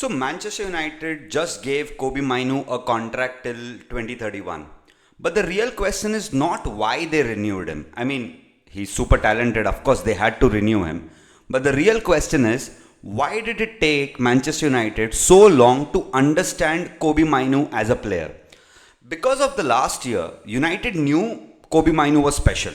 So Manchester United just gave Kobe Mainu a contract till 2031. But the real question is not why they renewed him. I mean, he's super talented, of course they had to renew him. But the real question is, why did it take Manchester United so long to understand Kobe Mainu as a player? Because of the last year, United knew Kobe Mainu was special.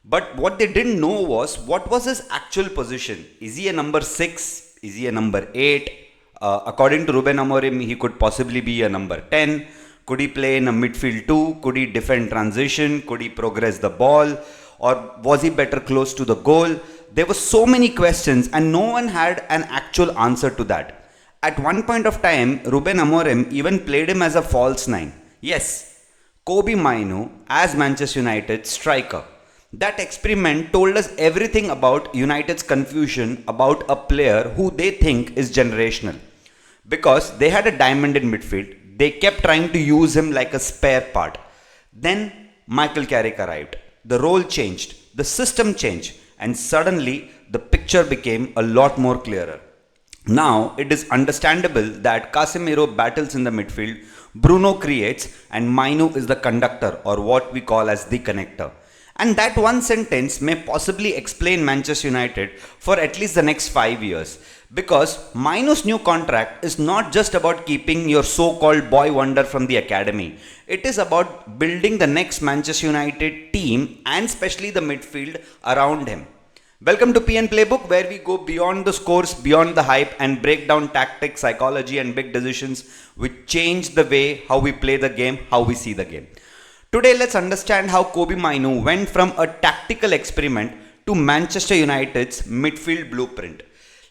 But what they didn't know was what was his actual position. Is he a number 6? Is he a number 8? According to Ruben Amorim, he could possibly be a number 10. Could he play in a midfield 2? Could he defend transition? Could he progress the ball? Or was he better close to the goal? There were so many questions and no one had an actual answer to that. At one point of time, Ruben Amorim even played him as a false 9. Yes, Kobe Mainu as Manchester United striker. That experiment told us everything about United's confusion about a player who they think is generational. Because they had a diamond in midfield, they kept trying to use him like a spare part. Then Michael Carrick arrived. The role changed, the system changed, and suddenly the picture became a lot more clearer. Now it is understandable that Casemiro battles in the midfield, Bruno creates, and Mainu is the conductor, or what we call as the connector. And that one sentence may possibly explain Manchester United for at least the next 5 years. Because Mainu's new contract is not just about keeping your so-called boy wonder from the academy. It is about building the next Manchester United team and especially the midfield around him. Welcome to PN Playbook, where we go beyond the scores, beyond the hype, and break down tactics, psychology, and big decisions which change the way how we play the game, how we see the game. Today, let's understand how Kobe Mainu went from a tactical experiment to Manchester United's midfield blueprint.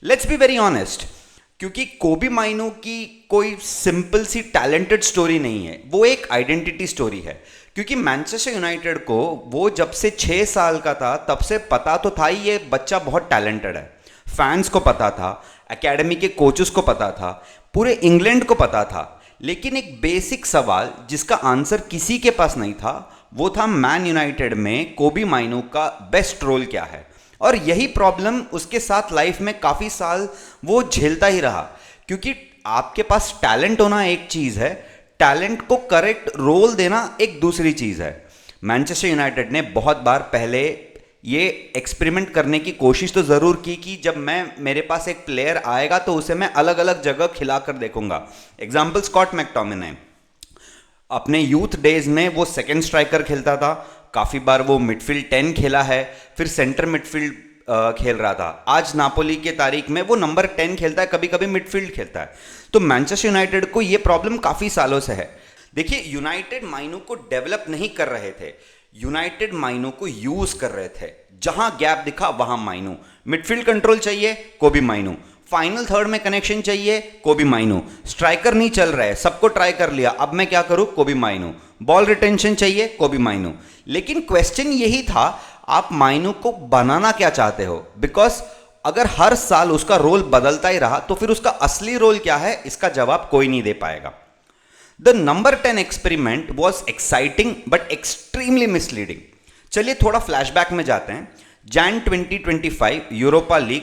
Let's be very honest, क्योंकि कोबी Mainoo की कोई simple सी talented story नहीं है, वो एक identity story है. क्योंकि मैनचेस्टर यूनाइटेड को वो जब से 6 साल का था तब से पता तो था ही ये बच्चा बहुत टैलेंटेड है. फैंस को पता था, एकेडमी के कोचेस को पता था, पूरे इंग्लैंड को पता था. लेकिन एक बेसिक सवाल जिसका आंसर किसी के पास नहीं था, वो था मैन यूनाइटेड में कोबी माइनो का बेस्ट रोल क्या है. और यही प्रॉब्लम उसके साथ लाइफ में काफ़ी साल वो झेलता ही रहा. क्योंकि आपके पास टैलेंट होना एक चीज़ है, टैलेंट को करेक्ट रोल देना एक दूसरी चीज़ है. मैनचेस्टर यूनाइटेड ने बहुत बार पहले ये एक्सपेरिमेंट करने की कोशिश तो ज़रूर की कि जब मेरे पास एक प्लेयर आएगा तो उसे मैं अलग अलग जगह खिला कर देखूंगा. Example Scott McTominay. अपने यूथ डेज में वो सेकेंड स्ट्राइकर खेलता था, काफ़ी बार वो मिडफील्ड 10 खेला है, फिर सेंटर मिडफील्ड खेल रहा था. आज नापोली के तारीख में वो नंबर 10 खेलता है, कभी कभी मिडफील्ड खेलता है. तो मैनचेस्टर यूनाइटेड को ये प्रॉब्लम काफ़ी सालों से है. देखिए, यूनाइटेड माइनो को डेवलप नहीं कर रहे थे, यूनाइटेड माइनो को यूज कर रहे थे. जहां गैप दिखा वहां माइनो. मिडफील्ड कंट्रोल चाहिए, कोबी माइनो. फाइनल थर्ड में कनेक्शन चाहिए, कोबी माइनो. स्ट्राइकर नहीं चल रहा है, सबको ट्राई कर लिया, अब मैं क्या करूं, कोबी माइनो. बॉल रिटेंशन चाहिए, कोबी माइनो. लेकिन क्वेश्चन यही था, आप माइनो को बनाना क्या चाहते हो. बिकॉज अगर हर साल उसका रोल बदलता ही रहा तो फिर उसका असली रोल क्या है, इसका जवाब कोई नहीं दे पाएगा. The number 10 experiment was exciting but extremely misleading. चलिए थोड़ा फ्लैशबैक में जाते हैं. जैन 2025 यूरोपा लीग,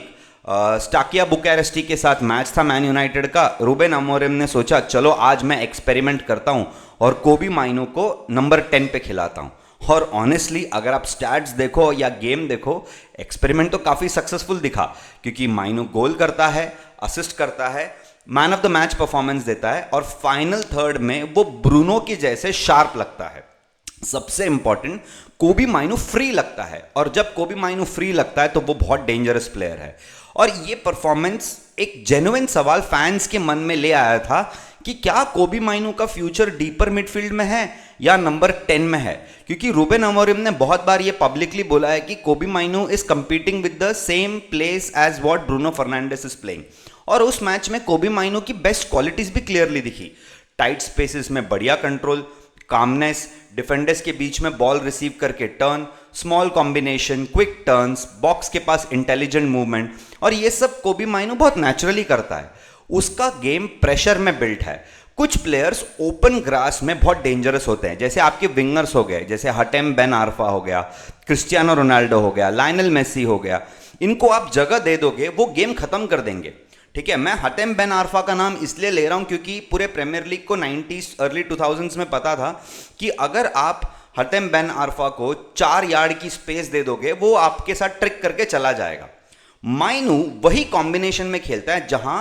स्टाकिया बुकारेस्टी के साथ मैच था मैन यूनाइटेड का. रूबेन अमोरिम ने सोचा चलो आज मैं एक्सपेरिमेंट करता हूं और कोबी माइनो को नंबर 10 पे खिलाता हूं. और ऑनेस्टली अगर आप स्टैट्स देखो या गेम देखो, एक्सपेरिमेंट तो काफ़ी सक्सेसफुल दिखा. क्योंकि माइनो गोल करता है, असिस्ट करता है, man of the match performance देता है, और फाइनल थर्ड में वो ब्रूनो की जैसे शार्प लगता है. सबसे इंपॉर्टेंट, कोबी माइनो फ्री लगता है. और जब कोबी माइनो फ्री लगता है तो वो बहुत डेंजरस प्लेयर है. और ये परफॉर्मेंस एक जेन्युइन सवाल फैंस के मन में ले आया था कि क्या कोबी माइनो का फ्यूचर डीपर मिडफील्ड में है या नंबर 10 में है. क्योंकि रूबेन अमोरिम ने बहुत बार ये पब्लिकली बोला है कि Kobbie Mainoo is competing with the same place as what Bruno Fernandes is playing. और उस मैच में कोबी माइनो की बेस्ट क्वालिटीज भी क्लियरली दिखी. टाइट स्पेसेस में बढ़िया कंट्रोल, कामनेस, डिफेंडर्स के बीच में बॉल रिसीव करके turn, small combination, quick turns, box के पास इंटेलिजेंट मूवमेंट, और ये सब कोबी माइनो बहुत नेचुरली करता है. उसका गेम प्रेशर में बिल्ट है. कुछ प्लेयर्स ओपन ग्रास में बहुत डेंजरस होते हैं, जैसे आपके विंगर्स हो गए, जैसे हटेम बेन आरफा हो गया, क्रिस्टियानो रोनाल्डो हो गया, लायनल मेसी हो गया. इनको आप जगह दे दोगे वो गेम खत्म कर देंगे. ठीक है, मैं हतेम बेन आरफा का नाम इसलिए ले रहा हूं क्योंकि पूरे प्रीमियर लीग को 90s अर्ली 2000s में पता था कि अगर आप हतेम बेन आरफा को 4 यार्ड की स्पेस दे दोगे वो आपके साथ ट्रिक करके चला जाएगा। माइनू वही कॉम्बिनेशन में खेलता है जहां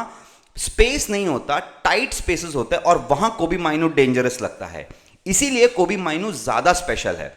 स्पेस नहीं होता, टाइट स्पेसेस होते हैं, और वहां कोबी माइनू डेंजरस लगता है। इसीलिए कोबी माइनू ज्यादा स्पेशल है।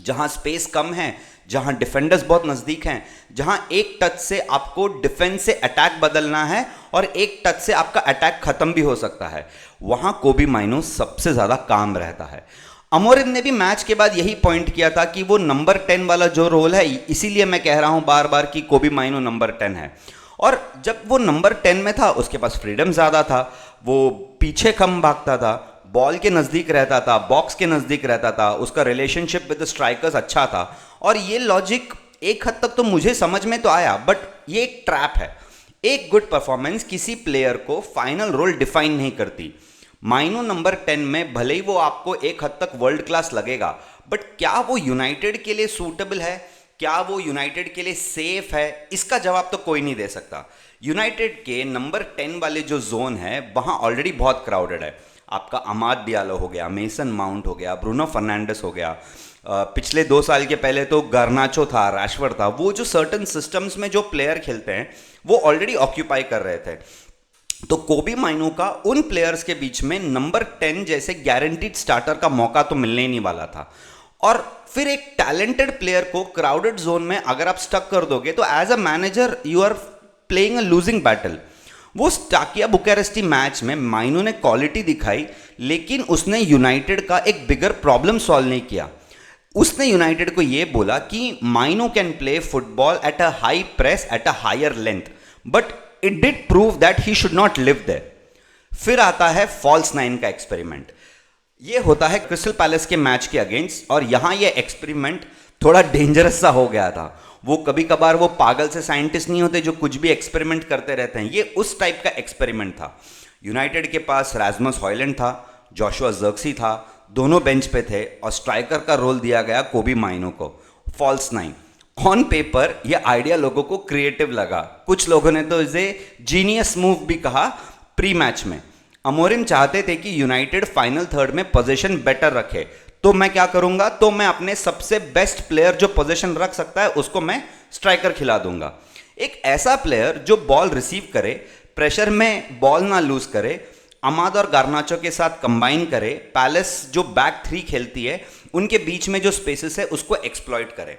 जहां स्पेस कम है, जहां डिफेंडर्स बहुत नजदीक हैं, जहां एक टच से आपको डिफेंस से अटैक बदलना है और एक टच से आपका अटैक खत्म भी हो सकता है, वहां कोबी माइनू सबसे ज्यादा काम रहता है। अमोरिम ने भी मैच के बाद यही पॉइंट किया था कि वो नंबर 10 वाला जो रोल है, इसीलिए मैं कह रहा हूं बार बार कि कोबी माइनू नंबर 10 है। और जब वो नंबर 10 में था उसके पास फ्रीडम ज्यादा था, वो पीछे कम भागता था, बॉल के नजदीक रहता था, बॉक्स के नजदीक रहता था, उसका रिलेशनशिप विद द स्ट्राइकर्स अच्छा था। और ये लॉजिक एक हद तक तो मुझे समझ में तो आया, बट ये एक ट्रैप है। एक गुड परफॉर्मेंस किसी प्लेयर को फाइनल रोल डिफाइन नहीं करती। माइनू नंबर 10 में भले ही वो आपको एक हद तक वर्ल्ड क्लास लगेगा, बट क्या वो यूनाइटेड के लिए सूटेबल है, क्या वो यूनाइटेड के लिए सेफ है, इसका जवाब तो कोई नहीं दे सकता। यूनाइटेड के नंबर 10 वाले जो जोन है वहां ऑलरेडी बहुत क्राउडेड है। आपका अमाद डियालो हो गया, मेसन माउंट हो गया, ब्रूनो फर्नांडिस हो गया, पिछले 2 साल के पहले तो गार्नाचो था, रैशफोर्ड था। वो जो सर्टन सिस्टम्स में जो प्लेयर खेलते हैं वो ऑलरेडी ऑक्यूपाई कर रहे थे। तो कोबी माइनू का उन प्लेयर्स के बीच में नंबर 10 जैसे गारंटीड स्टार्टर का मौका तो मिलने ही नहीं वाला था। और फिर एक टैलेंटेड प्लेयर को क्राउडेड जोन में अगर आप स्टक कर दोगे तो as a manager you are playing a losing battle. वो स्टाकिया बुकारेस्टी मैच में माइनू ने क्वालिटी दिखाई, लेकिन उसने यूनाइटेड का एक बिगर प्रॉब्लम सॉल्व नहीं किया। उसने यूनाइटेड को यह बोला कि Mainoo can play football at a high press at a higher length, but it did prove that he should not live there. फिर आता है फॉल्स 9 का एक्सपेरिमेंट। ये होता है क्रिस्टल पैलेस के मैच के अगेंस्ट, और यहां ये एक्सपेरिमेंट थोड़ा डेंजरस सा हो गया था। वो कभी कभार वो पागल से साइंटिस्ट नहीं होते जो कुछ भी एक्सपेरिमेंट करते रहते हैं, ये उस टाइप का एक्सपेरिमेंट था। यूनाइटेड के पास रास्मस हॉयलैंड था, जोशुआ ज़र्क्सी था, दोनों बेंच पे थे, और स्ट्राइकर का रोल दिया गया कोबी माइनू को। फॉल्स 9 ऑन पेपर ये आइडिया लोगों को क्रिएटिव लगा, कुछ लोगों ने तो इसे जीनियस मूव भी कहा। प्री मैच में अमोरिम चाहते थे कि यूनाइटेड फाइनल थर्ड में पोजीशन बेटर रखे, तो मैं क्या करूंगा, तो मैं अपने सबसे बेस्ट प्लेयर जो पोजीशन रख सकता है उसको मैं स्ट्राइकर खिला दूंगा। एक ऐसा प्लेयर जो बॉल रिसीव करे, प्रेशर में बॉल ना लूज करे, अमाद और गार्नाचो के साथ कंबाइन करे, पैलेस जो बैक 3 खेलती है उनके बीच में जो स्पेसेस है उसको एक्सप्लॉइट करे।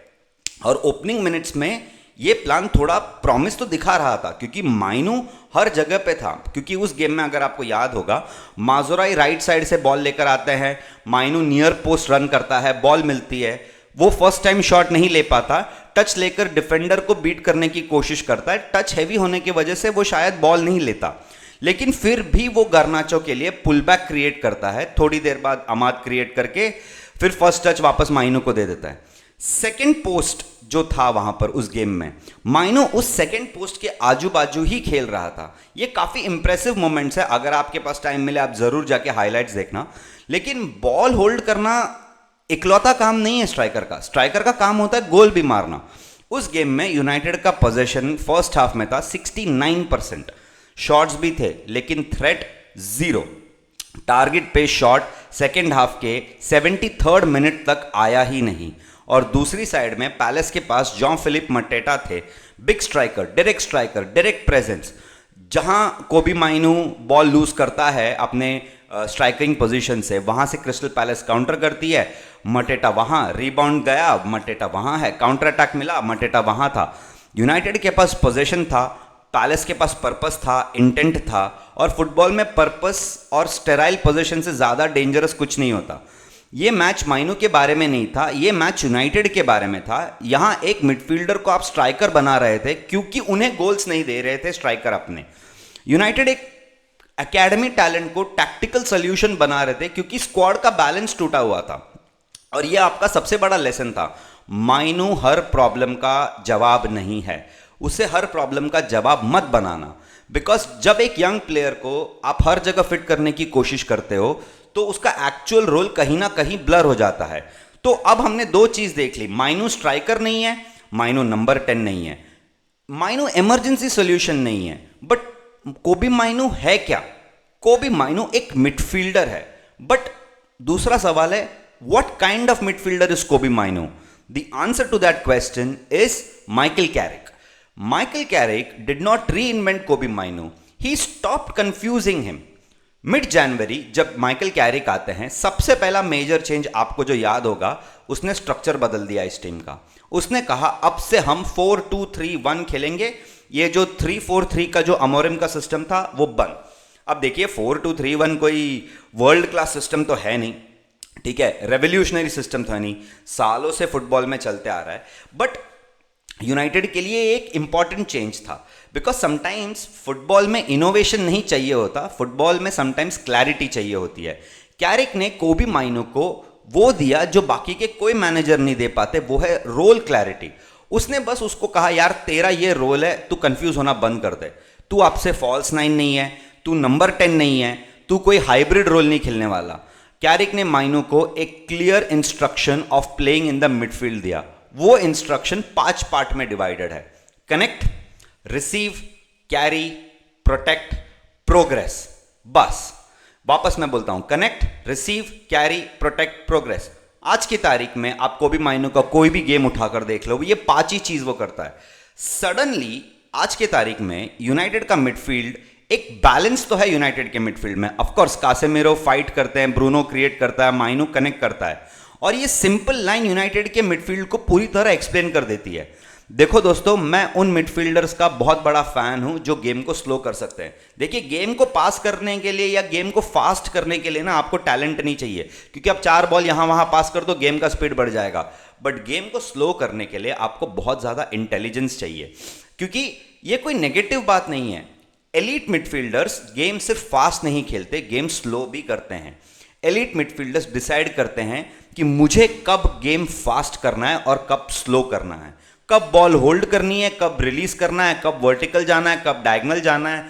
और ओपनिंग मिनट्स में ये प्लान थोड़ा प्रॉमिस तो दिखा रहा था, क्योंकि माइनू हर जगह पे था। क्योंकि उस गेम में अगर आपको याद होगा, माजुराई राइट साइड से बॉल लेकर आते हैं, माइनू नियर पोस्ट रन करता है, बॉल मिलती है, वो फर्स्ट टाइम शॉट नहीं ले पाता, टच लेकर डिफेंडर को बीट करने की कोशिश करता है। टच हैवी होने की वजह से वो शायद बॉल नहीं लेता, लेकिन फिर भी वो गार्नाचो के लिए पुल बैक क्रिएट करता है। थोड़ी देर बाद अमाद क्रिएट करके फिर फर्स्ट टच वापस माइनू को दे देता है। सेकेंड पोस्ट जो था वहां पर उस गेम में, माइनू उस सेकेंड पोस्ट के आजू बाजू ही खेल रहा था। ये काफी इंप्रेसिव मोमेंट्स है, अगर आपके पास टाइम मिले आप जरूर जाके हाइलाइट्स देखना। लेकिन बॉल होल्ड करना इकलौता काम नहीं है स्ट्राइकर का। स्ट्राइकर का काम होता है गोल भी मारना। उस गेम में यूनाइटेड का पोजीशन फर्स्ट हाफ में था 69%, शॉट्स भी थे लेकिन थ्रेट 0। टारगेट पे शॉट सेकेंड हाफ के 73rd मिनट तक आया ही नहीं। और दूसरी साइड में पैलेस के पास जॉन फिलिप मटेटा थे, बिग स्ट्राइकर, डायरेक्ट प्रेजेंस। जहां कोबी माइनू बॉल लूज करता है अपने स्ट्राइकिंग पोजीशन से, वहां से क्रिस्टल पैलेस काउंटर करती है, मटेटा वहां, रिबाउंड गया, मटेटा वहां है, काउंटर अटैक मिला, मटेटा वहां था। यूनाइटेड के पास पोजीशन था, पैलेस के पास पर्पस था, इंटेंट था, और फुटबॉल में पर्पस और स्टेराइल पोजीशन से ज्यादा डेंजरस कुछ नहीं होता। ये मैच माइनू के बारे में नहीं था, ये मैच यूनाइटेड के बारे में था। यहां एक मिडफील्डर को आप स्ट्राइकर बना रहे थे क्योंकि उन्हें गोल्स नहीं दे रहे थे स्ट्राइकर अपने। यूनाइटेड एक एकेडमी टैलेंट को टैक्टिकल सोल्यूशन बना रहे थे क्योंकि स्क्वाड का बैलेंस टूटा हुआ था। और यह आपका सबसे बड़ा लेसन था। माइनू हर प्रॉब्लम का जवाब नहीं है, उसे हर प्रॉब्लम का जवाब मत बनाना। बिकॉज जब एक यंग प्लेयर को आप हर जगह फिट करने की कोशिश करते हो तो उसका एक्चुअल रोल कहीं ना कहीं ब्लर हो जाता है। तो अब हमने 2 चीज देख ली, माइनू स्ट्राइकर नहीं है, माइनू नंबर 10 नहीं है, माइनू इमरजेंसी सोल्यूशन नहीं है, बट कोबी माइनू है क्या? कोबी माइनू एक मिडफील्डर है, बट दूसरा सवाल है, what kind of midfielder is Kobbie Mainoo? The answer to that question is Michael Carrick. Michael Carrick did not reinvent Kobbie Mainoo, he stopped confusing him. Mid जनवरी जब माइकल कैरिक आते हैं, सबसे पहला major change आपको जो याद होगा, उसने स्ट्रक्चर बदल दिया इस टीम का. उसने कहा अब से हम 4-2-3-1 खेलेंगे. ये जो 3-4-3 का जो अमोरिम का सिस्टम था वो बंद. अब देखिए 4-2-3-1 कोई वर्ल्ड क्लास सिस्टम तो है नहीं, ठीक है, रेवोल्यूशनरी सिस्टम तो है नहीं, सालों से फुटबॉल में चलते आ रहा है, बट यूनाइटेड के लिए एक इंपॉर्टेंट चेंज था. बिकॉज समटाइम्स फुटबॉल में इनोवेशन नहीं चाहिए होता, फुटबॉल में समटाइम्स क्लैरिटी चाहिए होती है. कैरिक ने कोबी माइनो को वो दिया जो बाकी के कोई मैनेजर नहीं दे पाते, वो है रोल क्लैरिटी. उसने बस उसको कहा यार तेरा ये रोल है, तू कंफ्यूज होना बंद कर दे. तू आपसे फॉल्स 9 नहीं है, तू नंबर 10 नहीं है, तू कोई हाइब्रिड रोल नहीं खेलने वाला. कैरिक ने माइनो को एक clear instruction of playing in the midfield दिया. वो इंस्ट्रक्शन 5 पार्ट में डिवाइडेड है. Connect, receive, carry, protect, progress. बस वापस मैं बोलता हूं, connect, receive, carry, protect, progress. आज की तारीख में आप कोबी माइनो का कोई भी गेम उठाकर देख लो, ये 5 ही चीज वो करता है. सडनली आज की तारीख में यूनाइटेड का मिडफील्ड एक बैलेंस तो है. यूनाइटेड के मिडफील्ड में ऑफकोर्स कासेमिरो फाइट करते हैं, ब्रूनो क्रिएट करता है, माइनो कनेक्ट करता है, और ये सिंपल लाइन यूनाइटेड के मिडफील्ड को पूरी तरह एक्सप्लेन कर देती है. देखो दोस्तों, मैं उन मिडफील्डर्स का बहुत बड़ा फैन हूं जो गेम को स्लो कर सकते हैं. देखिए गेम को पास करने के लिए या गेम को फास्ट करने के लिए ना आपको टैलेंट नहीं चाहिए, क्योंकि आप 4 बॉल यहां वहां पास कर दो, गेम का स्पीड बढ़ जाएगा. बट गेम को स्लो करने के लिए आपको बहुत ज्यादा इंटेलिजेंस चाहिए, क्योंकि ये कोई नेगेटिव बात नहीं है. एलीट मिडफील्डर्स गेम सिर्फ फास्ट नहीं खेलते, गेम स्लो भी करते हैं. एलीट मिडफील्डर्स डिसाइड करते हैं कि मुझे कब गेम फास्ट करना है और कब स्लो करना है, कब बॉल होल्ड करनी है, कब रिलीज करना है, कब वर्टिकल जाना है, कब डायगोनल जाना है,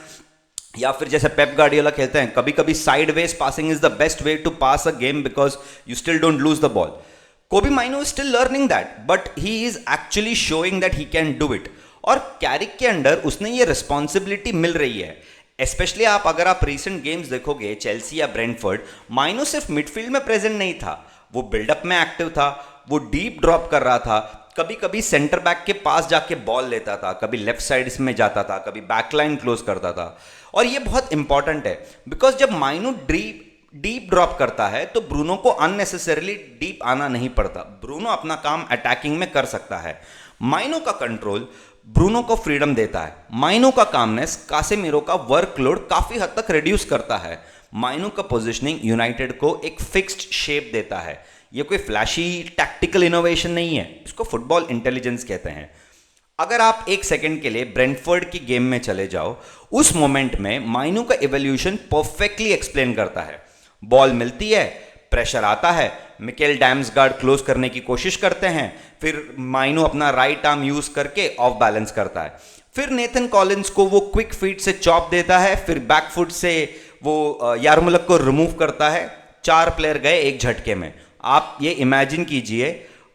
या फिर जैसे पेप गार्डियोला कहते हैं कभी कभी sideways passing is the best way to pass a game because you still don't lose the ball. Kobbie Mainoo is still learning that, but he is actually showing that he can do it. और Carrick के under उसने ये responsibility मिल रही है. Specially अगर आप recent games देखोगे, चेल्सी या ब्रेंटफोर्ड, माइनो सिर्फ मिडफील्ड में प्रेजेंट नहीं था, वो बिल्डअप में एक्टिव था, वो डीप ड्रॉप कर रहा था, कभी कभी सेंटर बैक के पास जाके बॉल लेता था, कभी लेफ्ट साइड में जाता था, कभी बैकलाइन क्लोज करता था. और ये बहुत इंपॉर्टेंट है, बिकॉज जब माइनो डीप ड्रॉप करता है तो ब्रूनो को अननेसेसरीली डीप आना नहीं पड़ता. ब्रूनो अपना काम अटैकिंग में कर सकता है. माइनो का कंट्रोल ब्रूनो को फ्रीडम देता है. माइनो का कामनेस कासेमिरो का वर्कलोड काफी हद तक रिड्यूस करता है. माइनो का पोजीशनिंग यूनाइटेड को एक फिक्स्ड शेप देता है. ये कोई फ्लैशी टैक्टिकल इनोवेशन नहीं है, इसको फुटबॉल इंटेलिजेंस कहते हैं. अगर आप एक सेकंड के लिए ब्रेंटफोर्ड की गेम में चले जाओ, उस मोमेंट में माइनो का इवोल्यूशन परफेक्टली एक्सप्लेन करता है. बॉल मिलती है, प्रेशर आता है, मिकेल डैम्सगार्ड क्लोज करने की कोशिश करते हैं, फिर माइनो अपना राइट आर्म यूज करके ऑफ बैलेंस करता है, फिर नेथन कॉलिंस को वो क्विक फीट से चॉप देता है, फिर बैकफुट से वो यारमुलक को रिमूव करता है. 4 प्लेयर गए एक झटके में. आप ये इमेजिन कीजिए,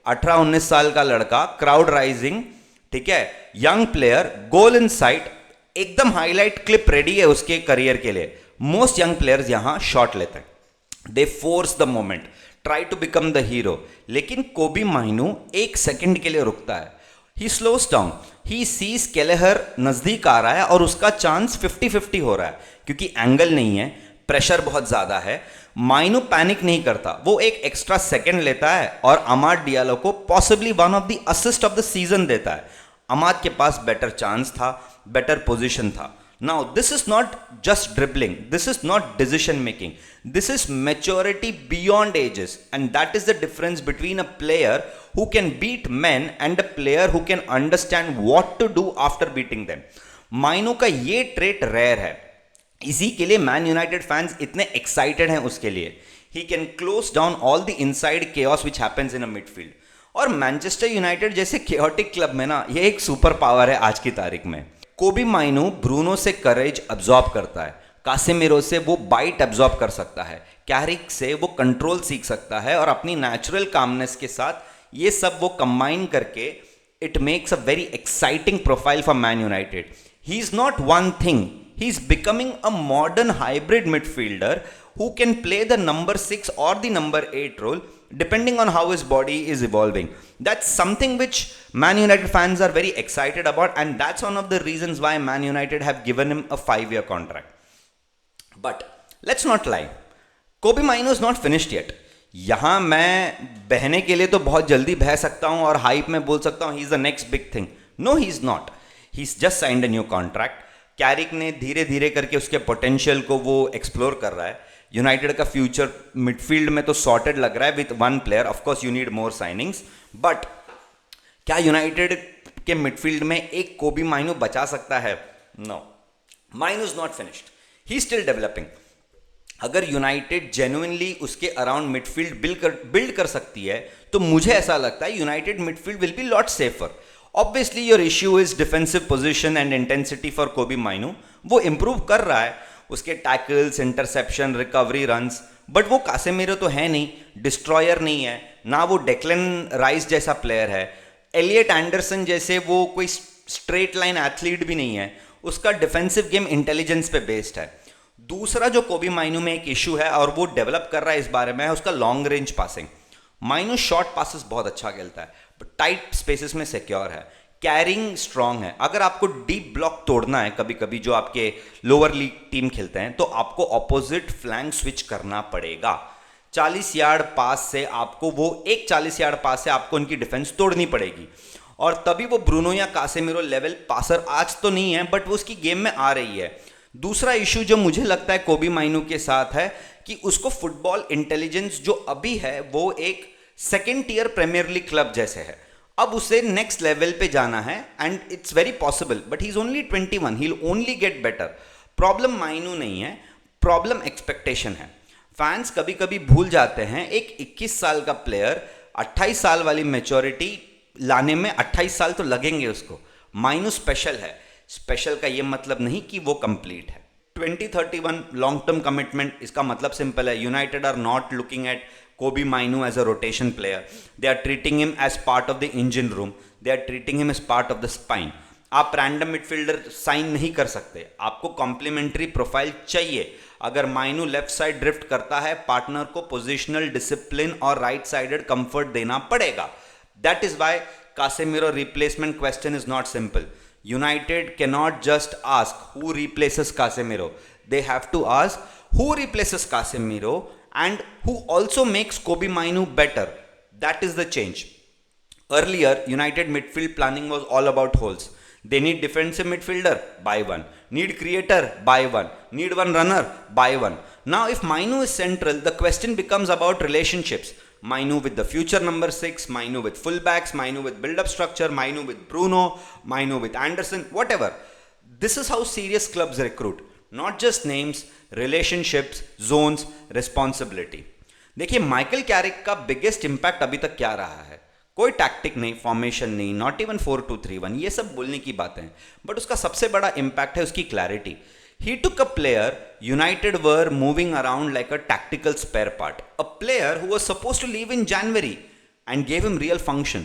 18-19 साल का लड़का, क्राउड राइजिंग, ठीक है, young player, goal in sight, एकदम हाईलाइट क्लिप रेडी है उसके करियर के लिए. मोस्ट यंग प्लेयर्स यहां शॉट लेते हैं, they force the moment, try to become the hero. लेकिन कोबी माइनो एक सेकंड के लिए रुकता है. He slows down, he sees Kelleher नजदीक आ रहा है और उसका चांस 50-50 हो रहा है, क्योंकि एंगल नहीं है, प्रेशर बहुत ज्यादा है. माइनो पैनिक नहीं करता, वो एक एक्स्ट्रा सेकंड लेता है और अमाद डियालो को possibly one of the assist of the season देता है. अमाद के पास बेटर चांस था, बेटर पोजीशन था. Now this is not just dribbling, this is not decision making, this is maturity beyond ages, and that is the difference between a player who can beat men and a player who can understand what to do after beating them. माइनो का ये trait rare है, इसी के लिए man United fans इतने excited हैं उसके लिए. He can close down all the inside chaos which happens in a midfield. और मैनचेस्टर यूनाइटेड जैसे केओटिक क्लब में ना, ये एक सुपर पावर है आज की तारीख में. कोबी माइनो ब्रूनो से करेज अब्सॉर्ब करता है, कासेमिरो से वो बाइट अब्सॉर्ब कर सकता है, कैरिक से वो कंट्रोल सीख सकता है, और अपनी नेचुरल कामनेस के साथ ये सब वो कंबाइन करके it makes a very exciting profile for man United. He is not one thing, He's becoming a modern hybrid midfielder who can play the number 6 or the number 8 role depending on how his body is evolving. That's something which Man United fans are very excited about, and that's one of the reasons why Man United have given him a 5-year contract. But let's not lie, Kobe Mainoo is not finished yet. यहां मैं बहने के लिए तो बहुत जल्दी बह सकता हूं और हाइप में बोल सकता हूं he is the next big thing. No, he is not. He is just signed a new contract. Carrick ने धीरे धीरे करके उसके पोटेंशियल को वो एक्सप्लोर कर रहा है. यूनाइटेड का फ्यूचर मिडफील्ड में तो सॉर्टेड लग रहा है with one player. Of course you need more signings, but क्या यूनाइटेड के मिडफील्ड में एक कोबी माइनू बचा सकता है? No, Mainoo is not finished. He still developing. अगर यूनाइटेड जेन्युइनली उसके अराउंड मिडफील्ड बिल्ड कर सकती है तो मुझे ऐसा लगता है United midfield will be lot safer. Obviously your issue is defensive position and intensity for Kobbie Mainoo. वो इंप्रूव कर रहा है, उसके tackles, interception, recovery, runs, but वो कासेमीरो तो है नहीं, डिस्ट्रॉयर नहीं है ना, वो डेक्लन राइस जैसा प्लेयर है, एलियट एंडरसन जैसे वो कोई स्ट्रेट लाइन एथलीट भी नहीं है. उसका डिफेंसिव गेम इंटेलिजेंस पे बेस्ड है. दूसरा जो कोबी माइनू में एक इशू है और वो डेवलप कर रहा है इस बारे में है उसका long range passing. माइनू short passes बहुत अच्छा खेलता है, बट टाइट स्पेसेस में सिक्योर है, कैरिंग स्ट्रांग है. अगर आपको डीप ब्लॉक तोड़ना है कभी कभी जो आपके लोअर लीग टीम खेलते हैं तो आपको ऑपोजिट फ्लैंक स्विच करना पड़ेगा. 40 यार्ड पास से आपको वो एक 40 यार्ड पास से आपको उनकी डिफेंस तोड़नी पड़ेगी और तभी वो ब्रूनो या कासेमिरो लेवल पासर आज तो नहीं है बट वो उसकी गेम में आ रही है. दूसरा इशू जो मुझे लगता है कोबी माइनू के साथ है कि उसको फुटबॉल इंटेलिजेंस जो अभी है वो एक second tier Premier League club जैसे है. अब उसे नेक्स्ट लेवल पे जाना है and it's very possible, but he is only 21. He will only get better. Problem Mainoo नहीं है, प्रॉब्लम एक्सपेक्टेशन है. फैंस कभी कभी भूल जाते हैं एक 21 साल का प्लेयर 28 साल वाली मैच्योरिटी लाने में 28 साल तो लगेंगे उसको. माइनू स्पेशल है. स्पेशल का ये मतलब नहीं कि वो कंप्लीट है. 2031 लॉन्ग टर्म कमिटमेंट, इसका मतलब सिंपल है. United are not looking at Kobe Mainoo as a rotation player. They are treating him as part of the engine room. They are treating him as part of the spine. आप random midfielder sign नहीं कर सकते, आपको complementary profile चाहिए. अगर माइनू left side drift करता है, partner को पोजिशनल डिसिप्लिन और राइट साइडेड कंफर्ट देना पड़ेगा. That is why Casemiro replacement question is not simple. United cannot just ask who replaces Casemiro. They have to ask who replaces Casemiro and who also makes Kobe Mainoo better. That is the change. Earlier, United midfield planning was all about holes. They need defensive midfielder, buy one. Need creator, buy one. Need one runner, buy one. Now, if Mainoo is central, the question becomes about relationships. Mainoo with the future number 6, Mainoo with fullbacks, Mainoo with build-up structure, Mainoo with Bruno, Mainoo with Anderson, whatever. This is how serious clubs recruit. Not just names, relationships, zones, responsibility. देखिए Michael Carrick का biggest impact अभी तक क्या रहा है? कोई tactic नहीं, formation नहीं, नॉट इवन 4-2-3-1, ये सब बोलने की बातें हैं, बट उसका सबसे बड़ा इंपैक्ट है उसकी clarity. He took a player United were moving around like a tactical spare part, a player who was supposed to leave in January and gave him real function.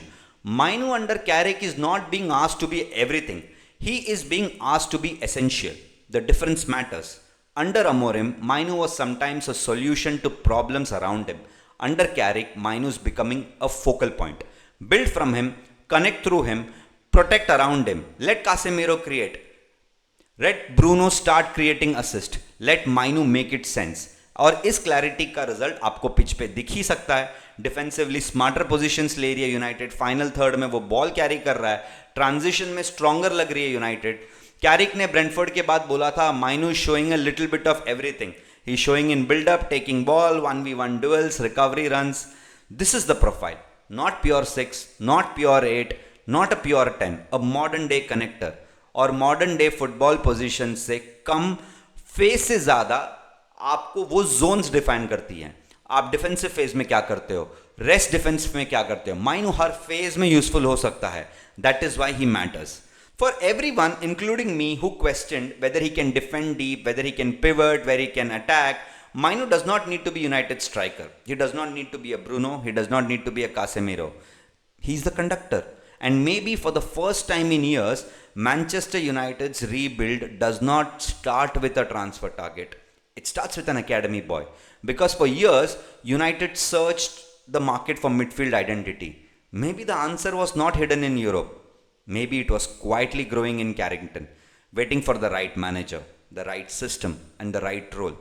Mainoo under Carrick is not being asked to be everything. He is being asked to be essential. The difference matters. Under Amorim, Mainoo was sometimes a solution to problems around him. Under Carrick, Mainoo is becoming a focal point. Build from him, connect through him, protect around him. Let Casemiro create. Let Bruno start creating assist. Let Mainoo make it sense. और इस clarity का result आपको pitch पे दिख ही सकता है. Defensively smarter positions ले रही है यूनाइटेड. फाइनल थर्ड में वो बॉल कैरी कर रहा है. ट्रांजिशन में स्ट्रॉन्गर लग रही है यूनाइटेड. कैरिक ने ब्रेंटफोर्ड के बाद बोला था Mainoo is showing a little bit of everything. He showing in buildup, taking ball, 1v1 duels, recovery runs. This is the profile. Not pure 6, not pure 8, not a pure 10, a modern day connector. और modern day football position से कम phase से ज्यादा आपको वो Jones define करती हैं. आप डिफेंसिव फेज में क्या करते हो, रेस्ट डिफेंस में क्या करते हो. माइनू हर फेज में यूजफुल हो सकता है. That is why he matters. For everyone, including me, who questioned whether he can defend deep, whether he can pivot, where he can attack, Mainoo does not need to be United striker. He does not need to be a Bruno. He does not need to be a Casemiro. He's the conductor. And maybe for the first time in years, Manchester United's rebuild does not start with a transfer target. It starts with an academy boy. Because for years, United searched the market for midfield identity. Maybe the answer was not hidden in Europe. Maybe it was quietly growing in Carrington, waiting for the right manager, the right system, and the right role.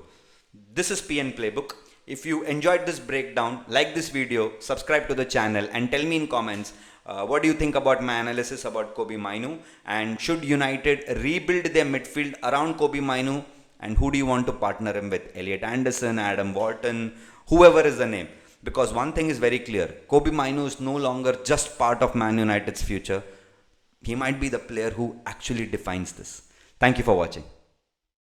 This is PN Playbook. If you enjoyed this breakdown, like this video, subscribe to the channel, and tell me in comments what do you think about my analysis about Kobbie Mainoo, and should United rebuild their midfield around Kobbie Mainoo, and who do you want to partner him with? Elliot Anderson, Adam Wharton, whoever is the name. Because one thing is very clear, Kobbie Mainoo is no longer just part of Man United's future. He might be the player who actually defines this. Thank you for watching.